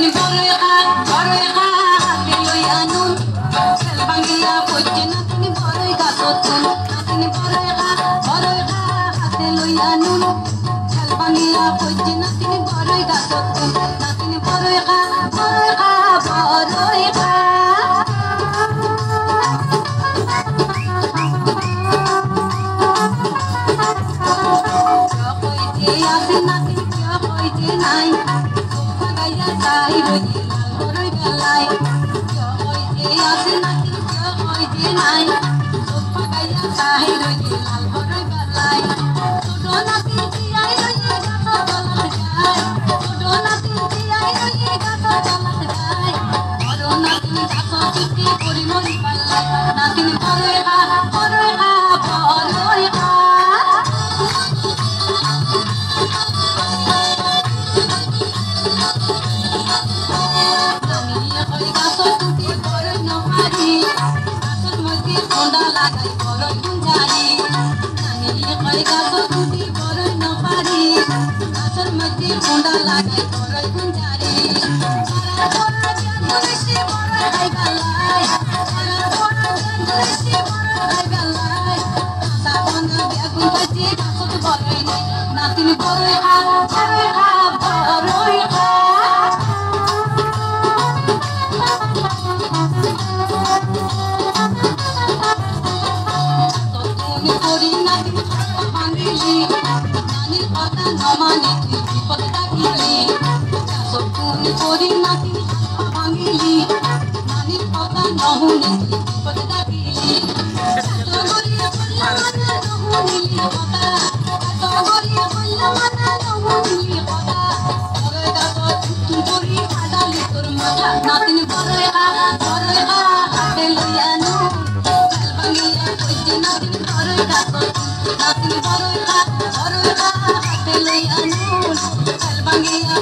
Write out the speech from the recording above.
নাতিন বড়ইকা হাতে লইয়া নুন ছেল ভাঙিয়া পড়ছে নাতিন বড়ই গাছতুন নাতিন বড়ইকা হাতে লইয়া নুন ছেল ভাঙিয়া পড়ছে নাতিন বড়ই গাছতুন নাতিন বড়ইকা নাই গাইয়া যাই রইয়ে লাল বড়ই গালাই জয় যে আছে নাকি জয় যে নাই সোফা গাইয়া যাই রইয়ে লাল বড়ই গালাই ছোট নাতি জিয়াই রইয়ে গাছা তলাত যায় ছোট নাতি জিয়াই রইয়ে গাছা তলাত যায় বড় নাতি গাছা চুটি করি মরি পাল্লাই নাতিন বড়ইকা ঠান্ডা লাগাই বড়ই গুঞ্জারি নানি কই গাছ টুটি বড়ই ন পারি গাছের মধ্যে ঠান্ডা লাগাই বড়ই গুঞ্জারি সারা বড় জানসে বড় গাই গালাই সারা বড় জানসে বড় গাই গালাই সাবন বেগুন বাজি গাছত বড়ই নাই নাতিন বড়ই খা বড়ই খা নানির কথা নমানি বিপদ ডাকিলি সবটুন করি নাতি ভাঙিলি নানির কথা নহুনি বিপদ ডাকিলি গরিয়া বললা মানা নহুনি কথা গরিয়া বললা মানা নহুনি কথা বড়ই গাছ তুই করি আডালি তোর মাথা নাতিন বড়ইকা হাতে লইয়া নো ভাঙিয়া কইতে নাতিন বড়ই গাছ নাতিন বড়ইকা হাতে লইয়া নুন ছেল ভাঙিয়া